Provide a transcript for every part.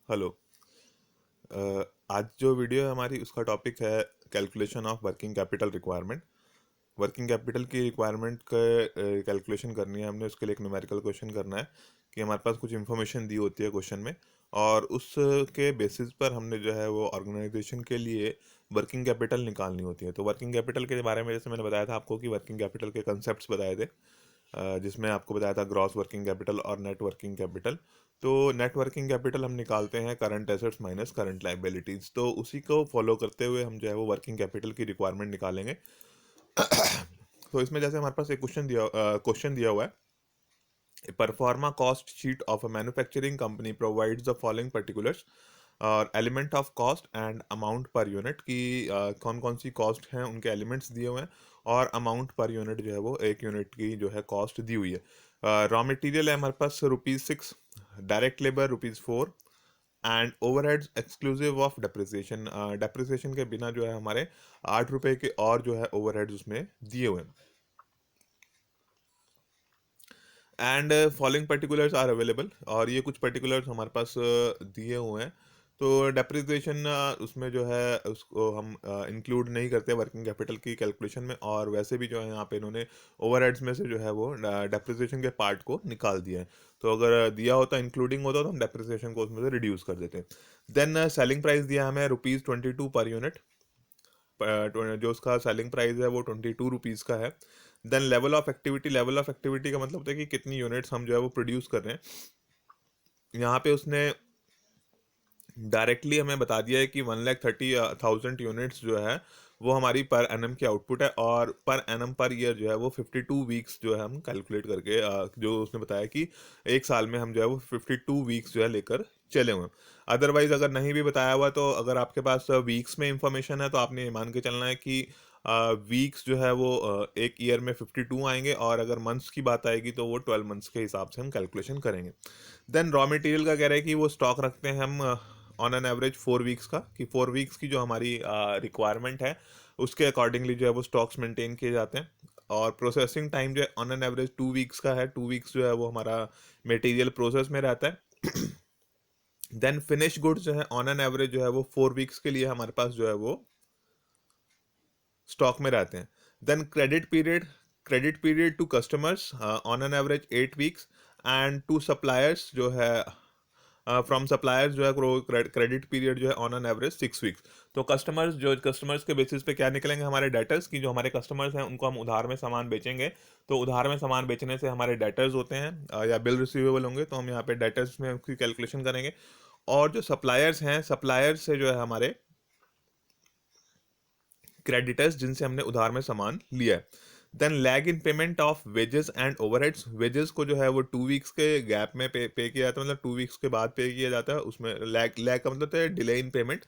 Hello. आज जो video है हमारी उसका टॉपिक है calculation of working capital requirement. Working capital की रिक्वायरमेंट का कैलकुलेशन करनी है हमने, उसके लिए एक न्यूमेरिकल क्वेश्चन करना है कि हमारे पास कुछ इन्फॉर्मेशन दी होती है क्वेश्चन में, और उसके बेसिस पर हमने जो है वो ऑर्गेनाइजेशन के लिए वर्किंग कैपिटल निकालनी होती है। तो वर्किंग कैपिटल के बारे में जैसे मैंने बताया था आपको कि वर्किंग कैपिटल के कंसेप्ट बताए थे, जिसमें आपको बताया था ग्रॉस वर्किंग कैपिटल और नेट वर्किंग कैपिटल। तो नेट वर्किंग कैपिटल हम निकालते हैं current assets minus current liabilities, तो उसी को फॉलो करते हुए हम जो है वो वर्किंग कैपिटल की रिक्वायरमेंट निकालेंगे। तो इसमें जैसे हमारे पास एक क्वेश्चन दिया हुआ है, proforma cost sheet of a manufacturing company provides the following particulars or element of cost and amount per unit की, कौन कौन सी कॉस्ट हैं उनके एलिमेंट्स दिए हुए हैं, और अमाउंट पर यूनिट जो है वो एक यूनिट की जो है कॉस्ट दी हुई है। रॉ मटेरियल है हमारे पास ₹6, direct labour ₹4, and overheads exclusive of depreciation, depreciation के बिना जो है हमारे ₹8 के और जो है ओवरहेड्स उसमें दिए हुए हैं। And following particulars are available, और ये कुछ पर्टिकुलर्स हमारे पास दिए हुए हैं। तो डेप्रिसिएशन उसमें जो है उसको हम इंक्लूड नहीं करते वर्किंग कैपिटल की कैलकुलेशन में, और वैसे भी जो है यहाँ पे इन्होंने ओवरहेड्स में से जो है वो डेप्रिसिएशन के पार्ट को निकाल दिया है। तो अगर दिया होता इंक्लूडिंग होता तो हम डेप्रिसिएशन को उसमें से रिड्यूस कर देते। देन सेलिंग प्राइस दिया हमें ₹22 पर यूनिट, जो उसका सेलिंग प्राइस है वो ₹22 का है। देन लेवल ऑफ एक्टिविटी का मतलब होता है कि कितनी यूनिट्स हम जो है वो प्रोड्यूस कर रहे हैं। यहाँ पे उसने डायरेक्टली हमें बता दिया है कि 1,30,000 यूनिट्स जो है वो हमारी पर एनम की आउटपुट है, और पर एनम पर ईयर जो है वो 52 वीक्स जो है हम कैलकुलेट करके, जो उसने बताया कि एक साल में हम जो है वो 52 वीक्स जो है लेकर चले हुए हैं। अदरवाइज अगर नहीं भी बताया हुआ, तो अगर आपके पास वीक्स में इंफॉर्मेशन है तो आपने ये मान के चलना है कि वीक्स जो है वो एक ईयर में 52 आएंगे, और अगर मंथ्स की बात आएगी तो वो 12 मंथ्स के हिसाब से हम कैलकुलेशन करेंगे। देन रॉ मटेरियल का कह रहा है कि वो स्टॉक रखते हैं हम ऑन एन एवरेज 4 वीक्स का, कि 4 वीक्स की जो हमारी रिक्वायरमेंट है उसके अकॉर्डिंगली जो है वो स्टॉक्स मेंटेन किए जाते हैं। और प्रोसेसिंग टाइम जो है ऑन एन एवरेज 2 वीक्स का है, 2 वीक्स जो है वो हमारा मटेरियल प्रोसेस में रहता है। देन फिनिश गुड्स जो है ऑन एन एवरेज जो है वो 4 वीक्स के लिए हमारे पास जो है वो स्टॉक में रहते हैं। Then credit period to customers on an average 8 weeks, and to suppliers जो है फ्रॉम सप्लायर्स जो है क्रेडिट पीरियड जो है ऑन एन एवरेज 6 वीक्स। तो कस्टमर्स के बेसिस पे क्या निकलेंगे हमारे डेटर्स की, जो हमारे कस्टमर्स हैं उनको हम उधार में सामान बेचेंगे। तो उधार में सामान बेचने से हमारे डेटर्स होते हैं, या बिल रिसीवेबल होंगे, तो हम यहाँ पे डेटर्स में उसकी कैलकुलेशन करेंगे। और जो सप्लायर्स हैं, सप्लायर्स से जो है हमारे क्रेडिटर्स, जिनसे हमने उधार में सामान लिया है। Then lag in payment of wages and overheads, wages को जो है वो 2 वीक्स के गैप में पे किया जाता है, मतलब 2 वीक्स के बाद पे किया जाता है। उसमें लैग लैग का मतलब है डिले इन पेमेंट,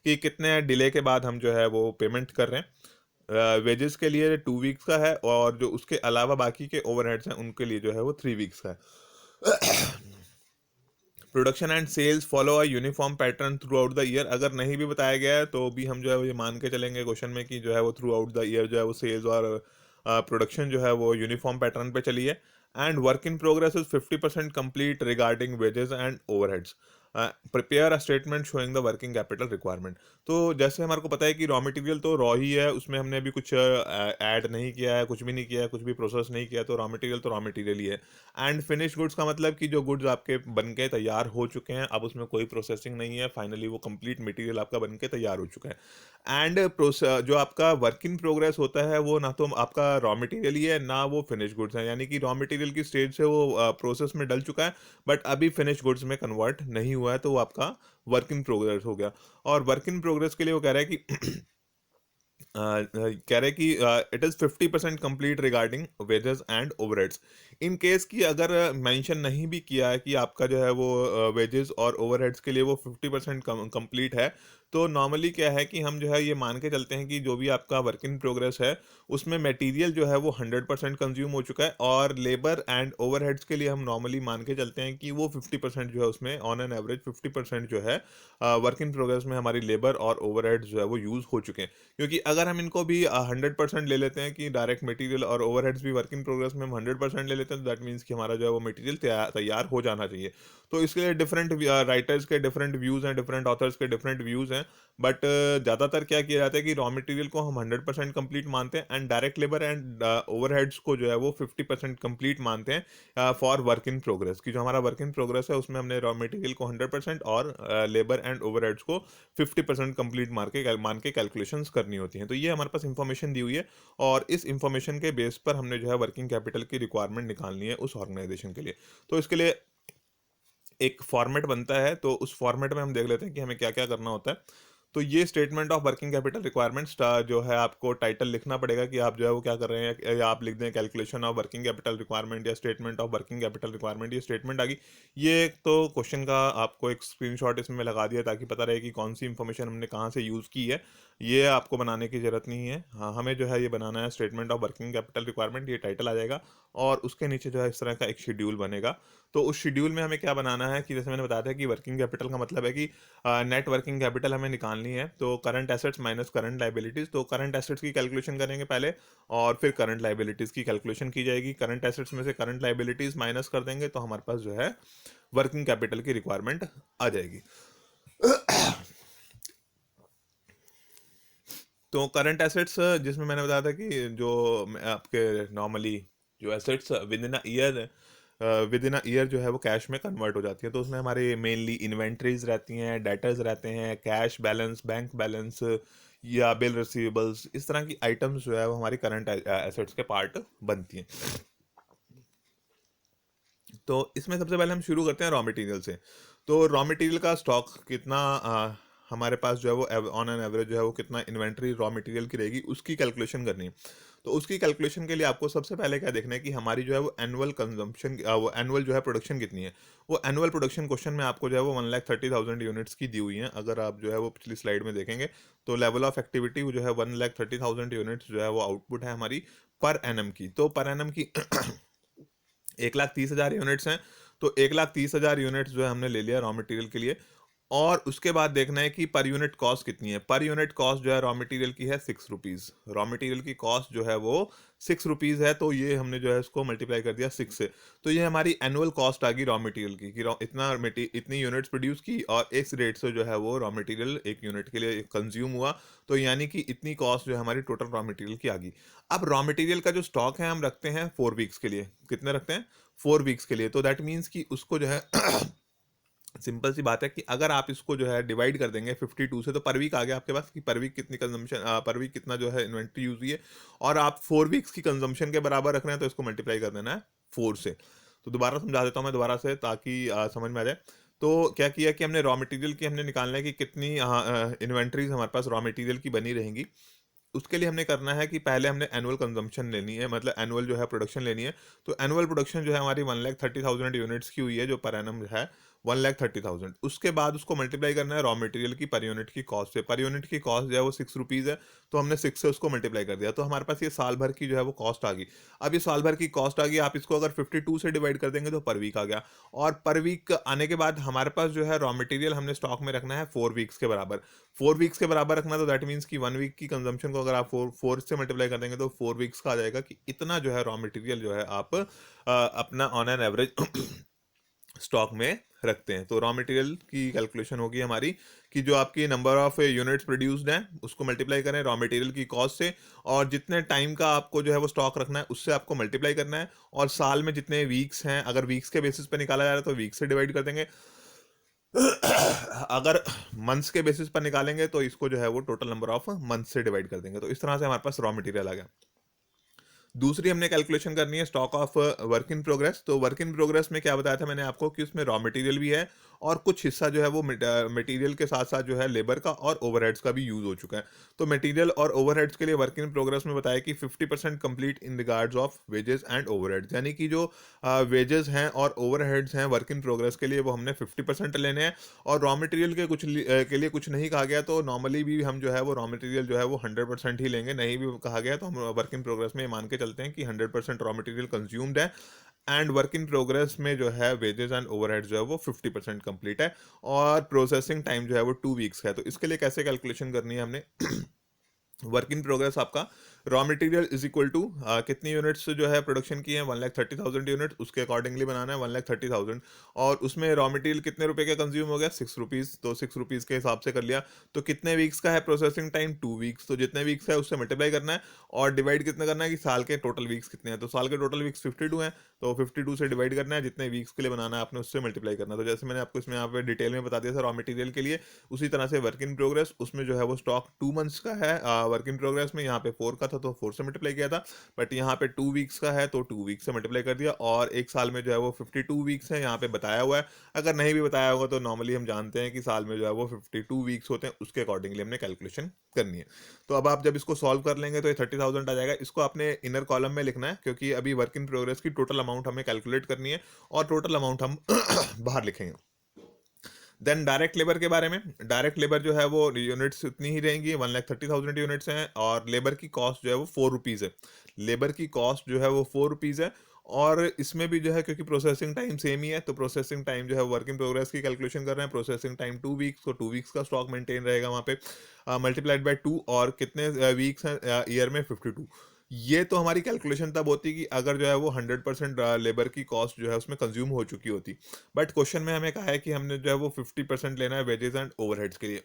कि कितने डिले के बाद हम जो है वो पेमेंट कर रहे हैं। वेजेस के लिए 2 वीक्स का है, और जो उसके अलावा बाकी के ओवरहेड्स हैं उनके लिए जो है वो 3 वीक्स का है। Production and sales follow a uniform pattern throughout the year, अगर नहीं भी बताया गया है तो भी हम जो है वो ये मान के चलेंगे क्वेश्चन में कि जो है वो थ्रू आउट द ईयर जो है वो सेल्स और प्रोडक्शन जो है वो यूनिफॉर्म पैटर्न पे चली है। And work in progress is 50% complete regarding wages and overheads. Prepare a statement showing the working capital requirement. तो जैसे हमारे को पता है कि रॉ मटेरियल तो रॉ ही है, उसमें हमने अभी कुछ ऐड नहीं किया है, कुछ भी नहीं किया है, कुछ भी प्रोसेस नहीं किया, तो रॉ मटेरियल ही है। एंड फिनिश गुड्स का मतलब कि जो गुड्स आपके बन के तैयार हो चुके हैं, अब उसमें कोई प्रोसेसिंग नहीं है, फाइनली वो कंप्लीट मटेरियल आपका बन के तैयार हो चुका है। एंड जो आपका वर्क इन प्रोग्रेस होता है वो ना तो आपका रॉ मटेरियल ही है, ना वो फिनिश गुड्स है, यानी कि रॉ मटेरियल की स्टेज से वो प्रोसेस में डल चुका है, बट अभी फिनिश गुड्स में कन्वर्ट नहीं हुआ है, तो वो आपका वर्क इन प्रोग्रेस हो गया। और वर्क इन प्रोग्रेस के लिए वो कह रहा है कि कह रहे कि it is 50% complete regarding wages and overheads. In case कि अगर मेंशन नहीं भी किया है कि आपका जो है वो वेजेस और ओवरहेड्स के लिए वो 50% कंप्लीट है, तो नॉर्मली क्या है कि हम जो है ये मान के चलते हैं कि जो भी आपका वर्क इन प्रोग्रेस है उसमें मटेरियल जो है वो 100% कंज्यूम हो चुका है, और लेबर एंड ओवरहेड्स के लिए हम नॉर्मली मान के चलते हैं कि वो 50% जो है उसमें ऑन एन एवरेज 50% जो है वर्क इन प्रोग्रेस में हमारी लेबर और ओवरहेड्स जो है वो यूज़ हो चुके हैं। क्योंकि अगर हम इनको भी 100% ले लेते हैं कि डायरेक्ट मटेरियल और ओवरहेड्स भी वर्क इन प्रोग्रेस में हम 100% ले लेते हैं, देते हैं तो दैट मीन्स कि हमारा जो है वो मटेरियल तैयार हो जाना चाहिए। तो इसके लिए डिफरेंट राइटर्स के डिफरेंट व्यूज़ हैं, डिफरेंट ऑथर्स के डिफरेंट व्यूज़ हैं, बट ज़्यादातर क्या किया जाता है कि रॉ मटेरियल को हम 100% कंप्लीट मानते हैं and direct labour and overheads को जो है वो 50% कंप्लीट मानते हैं फॉर वर्क इन प्रोग्रेस, कि जो हमारा वर्क इन प्रोग्रेस है उसमें हमने रॉ मटेरियल को 100% और लेबर एंड ओवरहेड्स को 50% कंप्लीट मान के कैलकुलेशंस करनी होती हैं। तो ये हमारे पास इंफॉर्मेशन दी हुई है और इस इंफॉर्मेशन के बेस पर हमने जो है वर्किंग कैपिटल की रिक्वायरमेंट निकालनी है उस ऑर्गेनाइजेशन के लिए। तो इसके लिए एक फॉर्मेट बनता है, तो उस फॉर्मेट में हम देख लेते हैं कि हमें क्या क्या करना होता है। तो ये statement of working capital requirements जो है आपको टाइटल लिखना पड़ेगा कि आप जो है वो क्या कर रहे हैं, या आप लिख दें calculation of working capital requirement या statement of working capital requirement. ये स्टेटमेंट आ गई, ये एक तो क्वेश्चन का आपको एक स्क्रीनशॉट इसमें लगा दिया ताकि पता रहे कि कौन सी इंफॉर्मेशन हमने कहाँ से यूज़ की है। ये आपको बनाने की ज़रूरत नहीं है, हाँ हमें जो है ये बनाना है statement of working capital requirement, ये टाइटल आ जाएगा और उसके नीचे जो है इस तरह का एक शेड्यूल बनेगा। तो उस शेड्यूल में हमें क्या बनाना है कि जैसे मैंने बताया था कि वर्किंग कैपिटल का मतलब है कि नेट वर्किंग कैपिटल हमें निकालनी है, तो current assets minus current liabilities. तो करंट एसेट्स की कैलकुलेशन करेंगे पहले और फिर करंट लाइबिलिटीज की कैलकुलेशन की जाएगी। करंट एसेट्स में से करंट लाइबिलिटीज माइनस कर देंगे तो हमारे पास जो है वर्किंग कैपिटल की रिक्वायरमेंट आ जाएगी। तो करंट एसेट्स जिसमें मैंने बताया था कि जो आपके नॉर्मली जो assets with in a year जो है वो कैश में कन्वर्ट हो जाती है, तो उसमें हमारे मेनली इन्वेंट्रीज रहती हैं, डेटर्स रहते हैं, कैश बैलेंस, बैंक बैलेंस या बिल रिसीवेबल्स, इस तरह की आइटम्स जो है वो हमारी करंट एसेट्स के पार्ट बनती हैं। तो इसमें सबसे पहले हम शुरू करते हैं रॉ मटेरियल से। तो रॉ मटेरियल का स्टॉक कितना हमारे पास जो है वो ऑन एन एवरेज जो है वो कितना इन्वेंट्री रॉ मटेरियल की रहेगी उसकी कैलकुलेशन करनी है। तो उसकी कैलकुलेशन के लिए आपको सबसे पहले क्या देखना है कि हमारी जो है वो एनुअल कंजम्पशन, वो एनुअल जो है प्रोडक्शन कितनी है। वो एनुअल प्रोडक्शन क्वेश्चन में आपको जो है वो 1,30,000 यूनिट्स की दी हुई है। अगर आप जो है वो पिछली स्लाइड में देखेंगे तो लेवल ऑफ एक्टिविटी जो है 1,30,000 यूनिट्स जो है वो आउटपुट है हमारी पर एनम की। तो पर एनम की 1,30,000 यूनिट्स हैं, तो 1,30,000 यूनिट्स जो है हमने ले लिया रॉ मटेरियल के लिए। और उसके बाद देखना है कि पर यूनिट कॉस्ट कितनी है। पर यूनिट कॉस्ट जो है रॉ मटेरियल की है 6 रुपीज़। रॉ मटेरियल की कॉस्ट जो है वो 6 रुपीज़ है, तो ये हमने जो है इसको मल्टीप्लाई कर दिया 6 से। तो ये हमारी एनुअल कॉस्ट आ गई रॉ मटेरियल की कि इतनी यूनिट्स प्रोड्यूस की और इस रेट से जो है वो रॉ मटेरियल एक यूनिट के लिए कंज्यूम हुआ, तो यानी कि इतनी कॉस्ट जो है हमारी टोटल रॉ मटेरियल की आ गई। अब रॉ मटेरियल का जो स्टॉक है हम रखते हैं 4 वीक्स के लिए। कितने रखते हैं? 4 वीक्स के लिए। तो दैट मीन्स कि उसको जो है सिंपल सी बात है कि अगर आप इसको जो है डिवाइड कर देंगे 52 से, तो पर वीक आ गया आपके पास कि पर वीक कितनी कंजम्पशन, पर वीक कितना जो है इन्वेंट्री यूज हुई है। और आप 4 वीक्स की कंजम्पशन के बराबर रख रहे हैं तो इसको मल्टीप्लाई कर देना है 4 से। तो दोबारा समझा देता हूँ मैं दोबारा से ताकि समझ में आ जाए। तो क्या किया कि हमने रॉ मटेरियल की हमने निकालना है कि कितनी इन्वेंट्रीज हमारे पास रॉ मटेरियल की बनी रहेंगी। उसके लिए हमने करना है कि पहले हमने एनुअल कंजम्पशन लेनी है, मतलब एनुअल जो है प्रोडक्शन लेनी है। तो एनुअल प्रोडक्शन जो है हमारी 1,30,000 यूनिट्स की हुई है जो पर एनम है 1,30,000। उसके बाद उसको मल्टीप्लाई करना है रॉ मटेरियल की पर यूनिट की कॉस्ट से। पर यूनिट की कॉस्ट जो है वो 6 रुपीज़ है, तो हमने 6 से उसको मल्टीप्लाई कर दिया, तो हमारे पास ये साल भर की जो है वो कॉस्ट आ गई। अब ये साल भर की कॉस्ट आ गई, आप इसको अगर 52 से डिवाइड कर देंगे तो पर वीक आ गया। और पर वीक आने के बाद हमारे पास जो है रॉ मटेरियल हमने स्टॉक में रखना है 4 वीक्स के बराबर। 4 वीक्स के बराबर रखना, तो दैट मीन्स कि 1 वीक की कंजम्पशन को अगर आप फोर से मल्टीप्लाई कर देंगे तो 4 वीक्स का आ जाएगा कि इतना जो है रॉ मटेरियल जो है आप अपना ऑन एन एवरेज स्टॉक में रखते हैं। तो रॉ मटेरियल की कैलकुलेशन होगी हमारी कि जो आपकी नंबर ऑफ यूनिट्स प्रोड्यूस्ड हैं उसको मल्टीप्लाई करें रॉ मटेरियल की कॉस्ट से, और जितने टाइम का आपको जो है वो स्टॉक रखना है उससे आपको मल्टीप्लाई करना है, और साल में जितने वीक्स हैं अगर वीक्स के बेसिस पे निकाला जा रहा है तो वीक्स से डिवाइड कर देंगे। अगर मंथ्स के बेसिस पर निकालेंगे तो इसको जो है वो टोटल नंबर ऑफ मंथ से डिवाइड कर देंगे। तो इस तरह से हमारे पास रॉ मटेरियल आ गया। दूसरी हमने कैलकुलेशन करनी है stock of work in progress. तो वर्क इन प्रोग्रेस में क्या बताया था मैंने आपको कि उसमें रॉ मटेरियल भी है और कुछ हिस्सा जो है वो मटेरियल के साथ साथ जो है लेबर का और ओवरहेड्स का भी यूज हो चुका है। तो मटेरियल और ओवरहेड्स के लिए वर्क इन प्रोग्रेस में बताया कि 50% complete in regards of wages and overheads, यानी कि जो वेजेस हैं और ओवरहेड्स हैं वर्क इन प्रोग्रेस के लिए वो हमने 50% लेने हैं। और रॉ मटेरियल के के लिए कुछ नहीं कहा गया, तो नॉर्मली भी हम जो है वो रॉ मटेरियल जो है वो 100% ही लेंगे। नहीं भी कहा गया तो हम वर्क इन प्रोग्रेस में मान के चलते हैं कि 100% रॉ मटेरियल कंज्यूम्ड है एंड वर्क इन प्रोग्रेस में जो है वेजेस एंड ओवरहेड्स जो है वो 50% कंप्लीट है, और प्रोसेसिंग टाइम जो है वो 2 वीक्स है। तो इसके लिए कैसे कैलकुलेशन करनी है हमने वर्क इन प्रोग्रेस आपका raw material is equal to कितनी यूनिट्स जो है प्रोडक्शन की है 1,30,000 यूनिट, उसके अकॉर्डिंगली बनाना है 1,30,000। और उसमें रॉ मटेरियल कितने रुपए का कंज्यूम हो गया 6 रुपीज़, तो 6 रुपीज़ के हिसाब से कर लिया। तो कितने वीक्स का है प्रोसेसिंग टाइम 2 वीक्स, तो जितने वीक्स है उससे मल्टीप्लाई करना है और डिवाइड कितना करना है कि साल के टोटल वीक्स कितने हैं। तो साल के टोटल वीक्स 52 हैं, तो 52 से डिवाइड करना है, जितने वीक्स के लिए बनाना है आपने उससे मल्टीप्लाई करना है। तो जैसे मैंने आपको इसमें यहाँ पे डिटेल में बता दिया था रॉ मटेरियल के लिए, उसी तरह से वर्क इन प्रोग्रेस उसमें जो है वो स्टॉक 2 मंथ्स का है वर्क इन प्रोग्रेस में, यहाँ पे 4 का था तो 4 से मल्टीप्लाई किया था, बट यहाँ पे 2 वीक्स का है तो 2 वीक्स से मल्टीप्लाई कर दिया। और एक साल में जो है वो 52 वीक्स है यहाँ पे बताया हुआ है। अगर नहीं भी बताया होगा तो नॉर्मली हम जानते हैं कि साल में जो है वो 52 वीक्स होते हैं, उसके अकॉर्डिंगली हमने कैलकुलेशन करनी है। तो अब आप जब इसको सॉल्व कर लेंगे तो ये 30,000 आ जाएगा। इसको आपने इनर कॉलम में लिखना है क्योंकि अभी वर्क इन प्रोग्रेस की टोटल अमाउंट हमें कैलकुलेट करनी है और टोटल अमाउंट हम बाहर लिखेंगे। देन डायरेक्ट लेबर के बारे में, डायरेक्ट लेबर जो है वो यूनिट्स उतनी ही रहेंगी, 1,30,000 यूनिट्स हैं और लेबर की कॉस्ट जो है वो 4 रुपीज़ है। लेबर की कॉस्ट जो है वो 4 रुपीज़ है। और इसमें भी जो है क्योंकि प्रोसेसिंग टाइम सेम ही है तो प्रोसेसिंग टाइम जो है वर्क इन प्रोग्रेस की कैलकुलेशन कर रहे हैं, प्रोसेसिंग टाइम 2 वीक्स, तो 2 वीक्स का स्टॉक मेंटेन रहेगा वहाँ पे मल्टीप्लाइड बाय 2। और कितने वीक्स हैं ईयर में 52। ये तो हमारी कैलकुलेशन तब होती कि अगर जो है वो 100% लेबर की कॉस्ट जो है उसमें कंज्यूम हो चुकी होती। बट क्वेश्चन में हमें कहा है कि हमने जो है वो 50% लेना है वेजेस एंड ओवरहेड्स के लिए।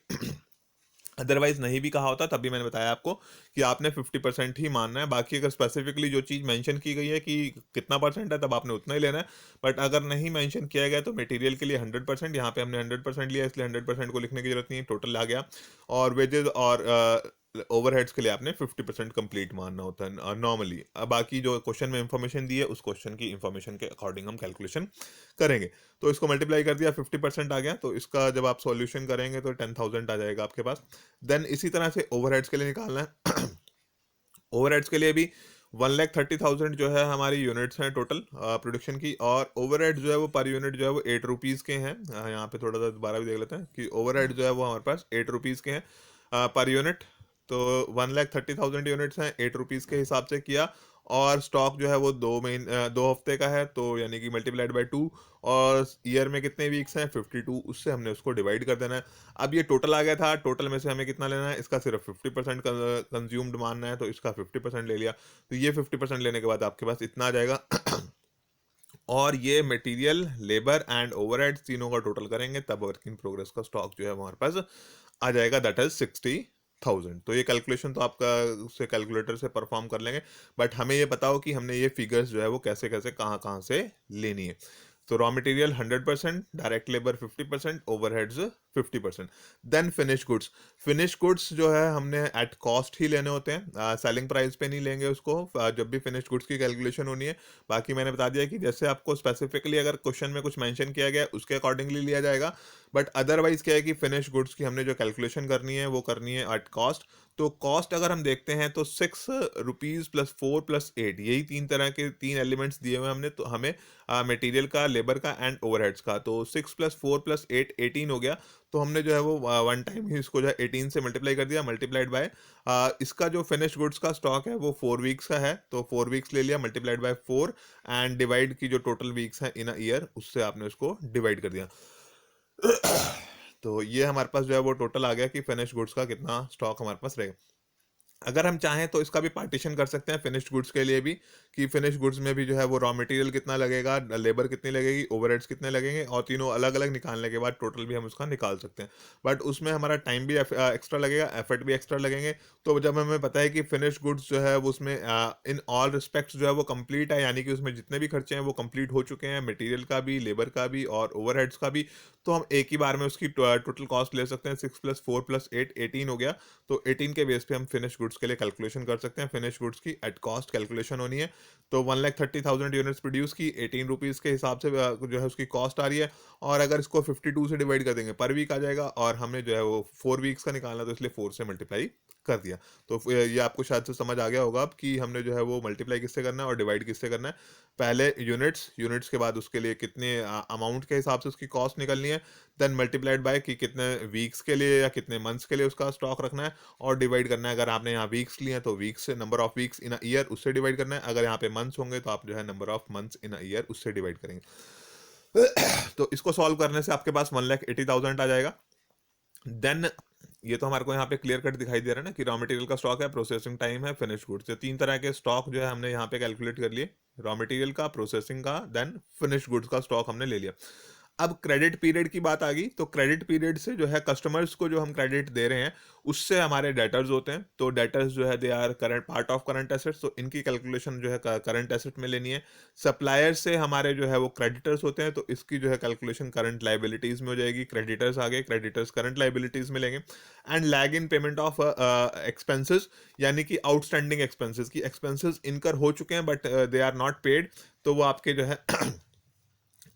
अदरवाइज नहीं भी कहा होता तब भी मैंने बताया आपको कि आपने 50% ही मानना है, बाकी अगर स्पेसिफिकली जो चीज़ मेंशन की गई है कि कितना परसेंट है तब आपने उतना ही लेना है। बट अगर नहीं मेंशन किया गया तो मटेरियल के लिए 100%, यहाँ पे हमने 100% लिया इसलिए 100% को लिखने की जरूरत नहीं है, टोटल आ गया। और वेजेस और ओवरहेड्स के लिए आपने 50% कंप्लीट मानना होता है नॉर्मली। बाकी जो क्वेश्चन में इंफॉर्मेशन दी है उस क्वेश्चन की इंफॉर्मेशन के अकॉर्डिंग हम कैलकुलेशन करेंगे। तो इसको मल्टीप्लाई कर दिया 50% आ गया, तो इसका जब आप सॉल्यूशन करेंगे तो 10,000 आ जाएगा आपके पास। देन इसी तरह से ओवरहेड्स के लिए निकालना है। ओवरहेड्स के लिए भी 1,30,000 जो है हमारी यूनिट्स हैं टोटल प्रोडक्शन की, और ओवरहेड जो है वो पर यूनिट जो है वो 8 रुपीज़ के हैं। यहाँ पे थोड़ा सा दोबारा भी देख लेते हैं कि ओवरहेड जो है वो हमारे पास 8 रुपीज़ के हैं पर यूनिट। तो 1,30,000 यूनिट्स हैं, 8 रुपीज़ के हिसाब से किया। और स्टॉक जो है वो 2 हफ्ते का है, तो यानी कि मल्टीप्लाइड बाय 2। और ईयर में कितने वीक्स हैं 52, उससे हमने उसको डिवाइड कर देना है। अब ये टोटल आ गया था, टोटल में से हमें कितना लेना है, इसका सिर्फ 50% कंज्यूम्ड मानना है तो इसका 50% ले लिया। तो ये 50% लेने के बाद आपके पास इतना आ जाएगा। और ये मटेरियल लेबर एंड ओवरहेड्स तीनों का टोटल करेंगे तब वर्क इन प्रोग्रेस का स्टॉक जो है हमारे पास आ जाएगा, दैट इज 60,000। तो ये कैलकुलेशन तो आपका उससे कैलकुलेटर से परफॉर्म कर लेंगे, बट हमें ये बताओ कि हमने ये फिगर्स जो है वो कैसे कैसे कहाँ कहाँ से लेनी है। तो raw material 100%, direct labour 50%, overheads 50%। Then finish goods, finish goods जो है हमने एट कॉस्ट ही लेने होते हैं, सेलिंग प्राइस पे नहीं लेंगे उसको जब भी फिनिश गुड्स की कैलकुलेशन होनी है। बाकी मैंने बता दिया कि जैसे आपको स्पेसिफिकली अगर क्वेश्चन में कुछ मेंशन किया गया है, उसके अकॉर्डिंगली लिया जाएगा। बट अदरवाइज क्या है कि फिनिश गुड्स की हमने जो कैलकुलेशन करनी है वो करनी है एट कॉस्ट। तो कॉस्ट अगर हम देखते हैं तो 6 रुपीज़ +4 +8, यही तीन तरह के तीन एलिमेंट्स दिए हुए हमने, तो हमें मटेरियल का, लेबर का एंड ओवरहेड्स का। तो 6 +4 +8 18 हो गया। तो हमने जो है वो वन टाइम ही इसको जो है 18 से मल्टीप्लाई कर दिया, मल्टीप्लाइड बाय इसका जो फिनिश गुड्स का स्टॉक है वो 4 वीक्स का है, तो 4 वीक्स ले लिया मल्टीप्लाइड बाय 4। एंड डिवाइड की जो टोटल वीक्स हैं इन अ ईयर, उससे आपने उसको डिवाइड कर दिया। तो ये हमारे पास जो है वो टोटल आ गया कि फिनिश गुड्स का कितना स्टॉक हमारे पास रहेगा। अगर हम चाहें तो इसका भी पार्टीशन कर सकते हैं फिनिश्ड गुड्स के लिए भी, कि फिनिश्ड गुड्स में भी जो है वो रॉ मटेरियल कितना लगेगा, लेबर कितनी लगेगी, ओवरहेड्स कितने लगेंगे, और तीनों अलग अलग निकालने के बाद टोटल भी हम उसका निकाल सकते हैं। बट उसमें हमारा टाइम भी एक्स्ट्रा लगेगा, एफर्ट भी एक्स्ट्रा लगेंगे। तो जब हमें पता है कि फिनिश्ड गुड्स जो है वो उसमें इन ऑल रिस्पेक्ट्स जो है वो कंप्लीट है, यानी कि उसमें जितने भी खर्चे हैं वो कंप्लीट हो चुके हैं, मटेरियल का भी, लेबर का भी और ओवरहेड्स का भी, तो हम एक ही बार में उसकी टोटल कॉस्ट ले सकते हैं। 6 +4 +8 18 हो गया। तो 18 के बेस पे हम फिनिश गुड्स के लिए कैलकुलेशन कर सकते हैं। फिनिश गुड्स की एट कॉस्ट कैलकुलेशन होनी है। तो 1,30,000 यूनिट्स प्रोड्यूस की, 18 रुपीज़ के हिसाब से जो है उसकी कॉस्ट आ रही है। और अगर इसको 52 से डिवाइड कर देंगे पर वीक आ जाएगा, और हमने जो है वो 4 वीक्स का निकालना, तो इसलिए 4 से मल्टीप्लाई कर दिया। तो ये आपको शायद से समझ आ गया होगा अब कि हमने जो है वो मल्टीप्लाई किससे करना है और डिवाइड किससे करना है। पहले यूनिट्स, यूनिट्स के बाद उसके लिए कितने अमाउंट के हिसाब से उसकी कॉस्ट निकलनी है। देन मल्टीप्लाइड बाय कि कितने वीक्स के लिए या कितने मंथ्स के लिए उसका स्टॉक रखना है, और डिवाइड करना है। अगर आपने यहाँ वीक्स लिए हैं तो वीक्स से, number of weeks in a year, उससे डिवाइड करना है। अगर यहाँ पे मंथ्स होंगे तो आप जो है number of months in a year उससे डिवाइड करेंगे। तो इसको सॉल्व करने से आपके पास 1,80,000 आ जाएगा। देन ये तो हमारे को यहाँ पे क्लियर कट दिखाई दे रहा है ना कि रॉ मटेरियल का स्टॉक है, प्रोसेसिंग टाइम है, फिनिश गुड्स। ये 3 तरह के स्टॉक जो है हमने यहाँ पे कैलकुलेट कर लिए, रॉ मटेरियल का, प्रोसेसिंग का, देन फिनिश गुड्स का स्टॉक हमने ले लिया। अब क्रेडिट पीरियड की बात आ गई, तो क्रेडिट पीरियड से जो है कस्टमर्स को जो हम क्रेडिट दे रहे हैं उससे हमारे डेटर्स होते हैं। तो डेटर्स जो है they are current part of current assets, तो इनकी कैलकुलेशन जो है करंट एसेट में लेनी है। सप्लायर से हमारे जो है वो क्रेडिटर्स होते हैं, तो इसकी जो है कैलकुलेशन करंट लाइबिलिटीज में हो जाएगी। क्रेडिटर्स आ गए, क्रेडिटर्स करंट लाइबिलिटीज में लेंगे। And lag in payment of expenses, यानी कि आउटस्टैंडिंग एक्सपेंसेस की एक्सपेंसेस इनकर हो चुके हैं but they are not paid, तो वो आपके जो है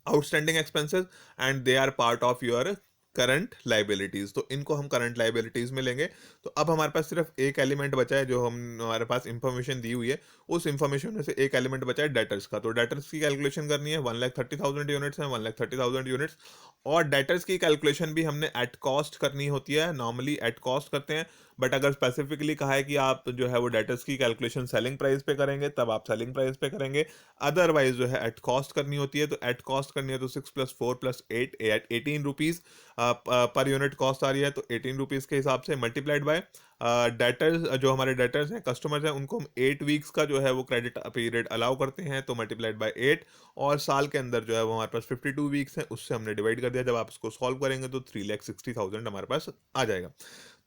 outstanding expenses and they are part of your current liabilities, तो इनको हम करंट लाइबिलिटीज में लेंगे। तो अब हमारे पास सिर्फ एक एलिमेंट बचा है जो हम हमारे पास इंफॉर्मेशन दी हुई है, उस इंफॉर्मेशन में से एक एलिमेंट बचा है डेटर्स का। तो डेटर्स की कैलकुलेशन करनी है, 1,30,000 यूनिट्स है, 1,30,000 यूनिट्स। और डेटर्स की कैलकुलेशन भी हमने एट कॉस्ट करनी होती है, नॉर्मली एट कॉस्ट करते हैं, बट अगर स्पेसिफिकली कहा है कि आप जो है वो डेटर्स की कैलकुलेशन सेलिंग प्राइस पे करेंगे तब आप सेलिंग प्राइस पे करेंगे, अदरवाइज जो है एट कॉस्ट करनी होती है। तो एट कॉस्ट करनी है तो 6 + 4 + 8 18 रुपीज़ पर यूनिट कॉस्ट आ रही है, तो 18 रुपीज़ के हिसाब से मल्टीप्लाइड बाय डेटर्स, जो हमारे डेटर्स हैं, कस्टमर्स हैं, उनको हम 8 वीक्स का जो है वो क्रेडिट पीरियड अलाउ करते हैं, तो मल्टीप्लाइड बाय 8, और साल के अंदर जो है वो हमारे पास 52 वीक्स हैं, उससे हमने डिवाइड कर दिया। जब आप इसको सॉल्व करेंगे तो 3,60,000 हमारे पास आ जाएगा।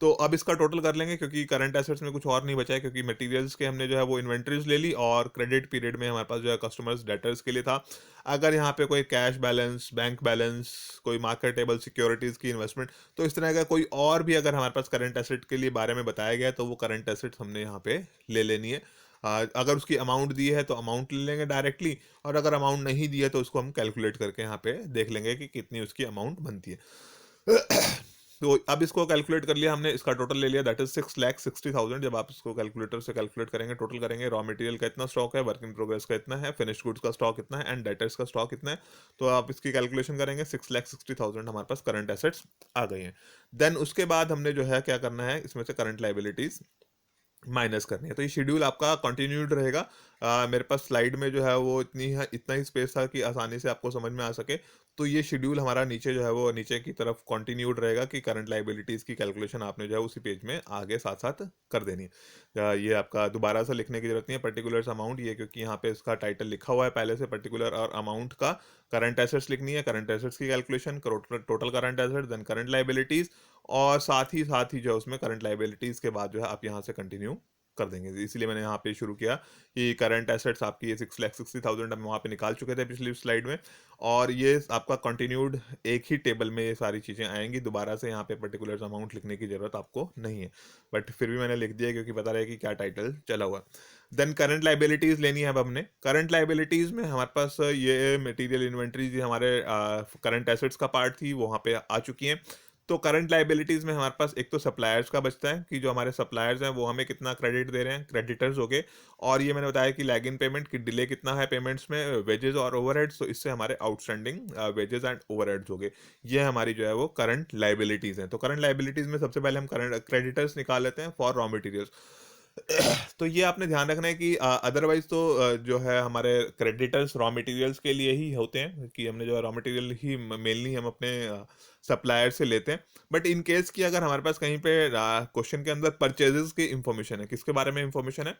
तो अब इसका टोटल कर लेंगे, क्योंकि करंट एसेट्स में कुछ और नहीं बचा है, क्योंकि मटेरियल्स के हमने जो है वो इन्वेंट्रीज ले ली, और क्रेडिट पीरियड में हमारे पास जो है कस्टमर्स डेटर्स के लिए था। अगर यहाँ पे कोई कैश बैलेंस, बैंक बैलेंस, कोई मार्केटेबल सिक्योरिटीज की इन्वेस्टमेंट, तो इस तरह का कोई और भी अगर हमारे पास करंट एसेट के लिए बारे में बताया गया है, तो वो करंट एसेट्स हमने यहाँ पे ले लेनी है। अगर उसकी अमाउंट दी है तो अमाउंट ले लेंगे डायरेक्टली, और अगर अमाउंट नहीं दी है तो उसको हम कैलकुलेट करके यहाँ पे देख लेंगे कि कितनी उसकी अमाउंट बनती है। तो अब इसको कैलकुलेट कर लिया हमने, इसका टोटल ले लिया, दैट इज 6,60,000। जब आप इसको कैलकुलेटर से कैलकुलेट करेंगे, टोटल करेंगे, रॉ मटेरियल का इतना स्टॉक है, वर्क इन प्रोग्रेस का इतना है, फिनिश गुड्स का स्टॉक इतना है, एंड डेटर्स का स्टॉक इतना है, तो आप इसकी कैलकुलेशन करेंगे, 6,60,000 हमारे पास करंट एसेट्स आ गई हैं। देन उसके बाद हमने जो है क्या करना है, इसमें से करंट लाइबिलिटीज माइनस करनी है। तो ये शेड्यूल आपका कंटिन्यूड रहेगा। मेरे पास स्लाइड में जो है वो इतना ही स्पेस था कि आसानी से आपको समझ में आ सके। तो ये शेड्यूल हमारा नीचे जो है वो नीचे की तरफ कंटिन्यूड रहेगा कि करंट लाइबिलिटीज़ की कैलकुलेशन आपने जो है उसी पेज में आगे साथ साथ कर देनी है। ये आपका दोबारा से लिखने की जरूरत नहीं है पर्टिकुलर्स अमाउंट, ये क्योंकि यहाँ पे इसका टाइटल लिखा हुआ है पहले से, पर्टिकुलर और अमाउंट का करंट एसेट्स लिखनी है, करंट एसेट्स की calculation, total current assets, then current liabilities, और साथ ही जो है उसमें करंट लाइबिलिटीज़ के बाद जो है आप यहाँ से कंटिन्यू कर देंगे। इसीलिए मैंने यहाँ पे शुरू किया कि करंट एसेट्स आपकी ये 6,60,000 हम वहाँ पे निकाल चुके थे पिछली स्लाइड में, और ये आपका कंटिन्यूड एक ही टेबल में ये सारी चीज़ें आएंगी, दोबारा से यहाँ पे पर्टिकुलर अमाउंट लिखने की जरूरत आपको नहीं है, बट फिर भी मैंने लिख दिया क्योंकि पता रहे कि क्या टाइटल चला हुआ। देन करंट लाइबिलिटीज़ लेनी है अब हमने। करंट लाइबिलिटीज़ में हमारे पास ये मटीरियल इन्वेंट्रीज हमारे करंट एसेट्स का पार्ट थी, वो वहाँ पे आ चुकी हैं। तो करंट लाइबिलिटीज में हमारे पास एक तो सप्लायर्स का बचता है कि जो हमारे सप्लायर्स हैं वो हमें कितना क्रेडिट दे रहे हैं, क्रेडिटर्स हो गए, और ये मैंने बताया कि लैग इन पेमेंट की डिले कितना है पेमेंट्स में, वेजेस और ओवरहेड्स, तो इससे हमारे आउटस्टैंडिंग वेजेस एंड ओवरहेड्स हो गए। ये हमारी जो है वो करंट लाइबिलिटीज हैं। तो करंट लाइबिलिटीज में सबसे पहले हम करंट क्रेडिटर्स निकाल लेते हैं फॉर रॉ मटेरियल्स। तो ये आपने ध्यान रखना है कि अदरवाइज तो जो है हमारे क्रेडिटर्स रॉ मटेरियल्स के लिए ही होते हैं, कि हमने जो रॉ मटेरियल ही मेनली हम अपने सप्लायर से लेते हैं। बट इन केस कि अगर हमारे पास कहीं पे क्वेश्चन के अंदर परचेजेस की इंफॉर्मेशन है, किसके बारे में इंफॉर्मेशन है,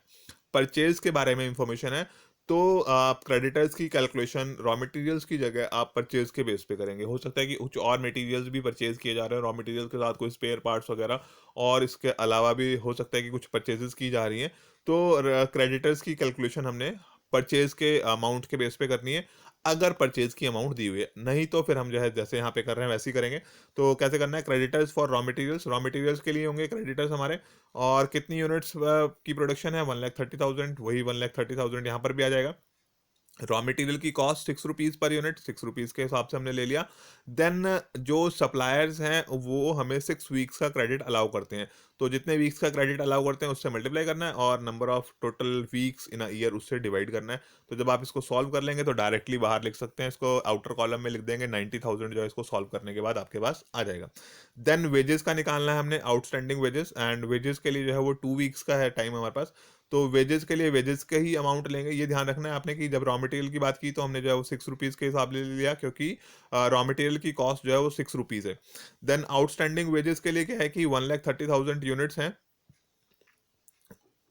परचेज के बारे में इंफॉर्मेशन है, तो आप क्रेडिटर्स की कैलकुलेशन रॉ मटेरियल्स की जगह आप परचेज के बेस पे करेंगे। हो सकता है कि कुछ और मटेरियल्स भी परचेज किए जा रहे हैं रॉ मटेरियल के साथ, कोई स्पेयर पार्ट्स वगैरह, और इसके अलावा भी हो सकता है कि कुछ परचेजेस की जा रही हैं, तो क्रेडिटर्स की कैलकुलेशन हमने परचेज के अमाउंट के बेस पे करनी है, अगर परचेज की अमाउंट दी हुई है। नहीं तो फिर हम जो है जैसे यहाँ पे कर रहे हैं वैसे ही करेंगे। तो कैसे करना है, क्रेडिटर्स फॉर रॉ मटेरियल्स के लिए होंगे क्रेडिटर्स हमारे, और कितनी यूनिट्स की प्रोडक्शन है, 1,30,000, वही 1,30,000 यहाँ पर भी आ जाएगा। रॉ मटेरियल की cost 6 rupees per unit, 6 rupees के हिसाब से हमने ले लिया। देन जो सप्लायर्स हैं वो हमें 6 वीक्स का क्रेडिट अलाउ करते हैं, तो जितने वीक्स का क्रेडिट अलाउ करते हैं उससे मल्टीप्लाई करना है, और number of total weeks in a year उससे डिवाइड करना है। तो जब आप इसको सॉल्व कर लेंगे तो डायरेक्टली बाहर लिख सकते हैं, इसको आउटर कॉलम में लिख देंगे, 90,000 जो है इसको सॉल्व करने के बाद आपके पास आ जाएगा। देन वेजेस का निकालना है हमने, आउटस्टैंडिंग वेजेस, एंड वेजेस के लिए जो है वो 2 वीक्स का है टाइम हमारे पास। तो वेजेस के लिए वेजेस का ही अमाउंट लेंगे। ये ध्यान रखना है आपने कि जब रॉ मटेरियल की बात की तो हमने जो है वो 6 रुपीज़ के हिसाब ले लिया, क्योंकि रॉ मटेरियल की कॉस्ट जो है वो 6 रुपीज़ है। देन आउटस्टैंडिंग वेजेस के लिए क्या है कि 1,30,000 यूनिट्स हैं,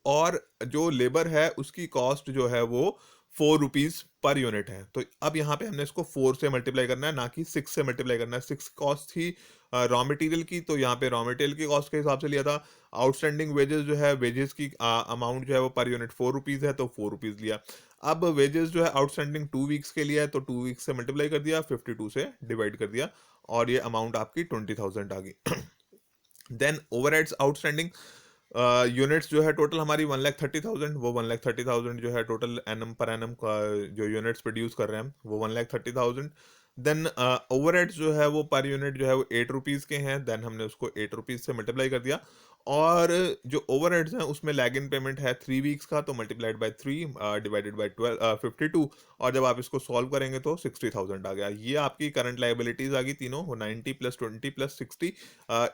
और जो लेबर है उसकी कॉस्ट जो है वो 4 रुपीज पर यूनिट है। तो अब यहाँ पे हमने इसको 4 से मल्टीप्लाई करना है, ना कि 6 से मल्टीप्लाई करना है। 6 कॉस्ट थी रॉ मटेरियल की, तो यहाँ पे रॉ मटेरियल की कॉस्ट के हिसाब से लिया था। आउटस्टैंडिंग वेजेस जो है, वेजेस की अमाउंट जो है वो पर यूनिट 4 रुपीज है, तो 4 रुपीज लिया। अब वेजेस जो है आउटस्टैंडिंग 2 वीक्स के लिए है, तो 2 वीक्स से मल्टीप्लाई कर दिया, 52 से डिवाइड कर दिया, और ये अमाउंट आपकी 20,000 आ गई। देन ओवरहेड्स आउटस्टैंडिंग यूनिट्स जो है टोटल हमारी 1,30,000, वो 1,30,000 जो है टोटल एनम पर एनम का जो यूनिट्स प्रोड्यूस कर रहे हैं हम, वो 1,30,000। देन ओवरहेड्स जो है वो पर यूनिट जो है वो 8 रुपीज़ के हैं, देन हमने उसको 8 रुपीज़ से मल्टीप्लाई कर दिया। और जो ओवरहेड्स हैं उसमें लैग इन पेमेंट है 3 वीक्स का, तो मल्टीप्लाइड बाय 3 डिवाइडेड बाय 52, और जब आप इसको सॉल्व करेंगे तो 60,000 आ गया। ये आपकी करंट लाइबिलिटीज आ गई तीनों, वो 90 प्लस 20 प्लस 60।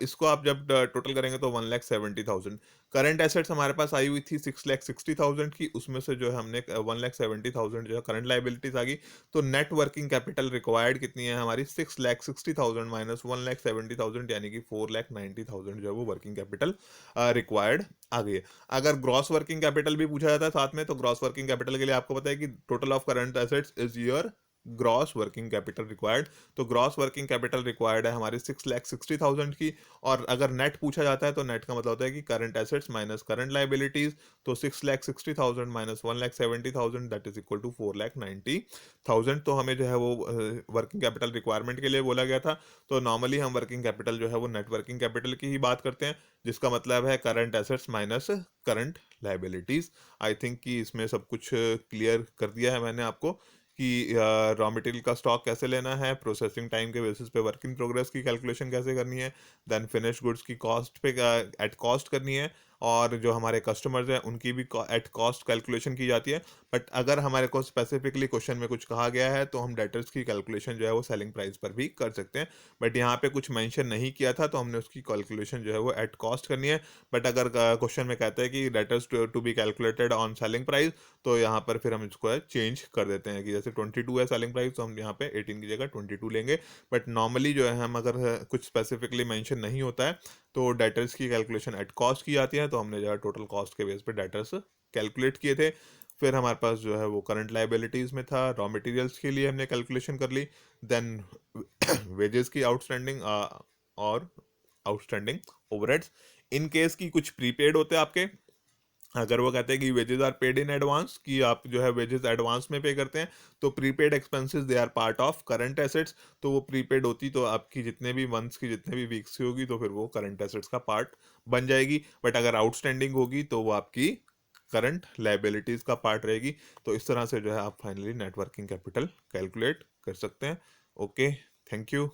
इसको आप जब टोटल करेंगे तो 1,70,000। करंट एसेट्स हमारे पास आई हुई थी 6,60,000 की, उसमें से जो है हमने 1,70,000 जो है करंट लाइबिलिटीज आ गई। तो नेट वर्किंग कैपिटल रिक्वायर्ड कितनी है हमारी, 6,60,000 माइनस 1,70,000, यानी कि 4,90,000 जो है वो वर्किंग कैपिटल रिक्वायर्ड आ गई है। अगर ग्रॉस वर्किंग कैपिटल भी पूछा जाता है साथ में, तो ग्रॉस वर्किंग कैपिटल के लिए आपको पता है कि total of current assets is your gross working capital required. तो ग्रॉस वर्किंग कैपिटल रिक्वायर्ड है हमारी 6,60,000 की। और अगर नेट पूछा जाता है तो नेट का मतलब होता है कि current assets minus current liabilities. तो 6,60,000 minus 1,70,000 that is equal to 4,90,000। तो हमें जो है वो वर्किंग कैपिटल रिक्वायरमेंट के लिए बोला गया था। तो नॉर्मली हम वर्किंग कैपिटल जो है वो नेट वर्किंग कैपिटल की ही बात करते हैं, जिसका मतलब है current assets minus current liabilities. I think कि इसमें सब कुछ क्लियर कर दिया है मैंने आपको कि रॉ मटेरियल का स्टॉक कैसे लेना है, प्रोसेसिंग टाइम के बेसिस पे वर्क इन प्रोग्रेस की कैलकुलेशन कैसे करनी है, देन फिनिश गुड्स की कॉस्ट पे एट कॉस्ट करनी है, और जो हमारे कस्टमर्स हैं उनकी भी एट कॉस्ट कैलकुलेशन की जाती है। बट अगर हमारे को स्पेसिफिकली क्वेश्चन में कुछ कहा गया है तो हम डेटर्स की कैलकुलेशन जो है वो सेलिंग प्राइस पर भी कर सकते हैं। बट यहाँ पे कुछ मेंशन नहीं किया था, तो हमने उसकी कैलकुलेशन जो है वो एट कॉस्ट करनी है। बट अगर क्वेश्चन में कहता है कि debtors to be calculated on selling price, तो यहाँ पर फिर हम इसको चेंज कर देते हैं कि जैसे 22 है सेलिंग प्राइस, तो हम यहाँ पे 18 की जगह 22 लेंगे। बट नॉर्मली जो है हम अगर कुछ स्पेसिफिकली मेंशन नहीं होता है तो डेटर्स की कैलकुलेशन एट कॉस्ट की जाती है। तो हमने जो है टोटल कॉस्ट के बेस पे डेटर्स कैलकुलेट किए थे। फिर हमारे पास जो है वो करंट लाइबिलिटीज में था, रॉ मटेरियल्स के लिए हमने कैलकुलेशन कर ली। देन वेजेस की आउटस्टैंडिंग और आउटस्टैंडिंग ओवरहेड्स। इन केस की कुछ प्रीपेड होते हैं आपके, अगर वो कहते हैं कि wages are paid in advance, कि आप जो है वेजेस एडवांस में पे करते हैं, तो prepaid expenses they are part of current assets. तो वो प्रीपेड होती तो आपकी जितने भी मंथ्स की जितने भी वीक्स की होगी तो फिर वो करंट एसेट्स का पार्ट बन जाएगी। बट अगर आउटस्टैंडिंग होगी तो वो आपकी करंट लाइबिलिटीज का पार्ट रहेगी। तो इस तरह से जो है आप फाइनली नेटवर्किंग कैपिटल कैलकुलेट कर सकते हैं। Okay, thank you.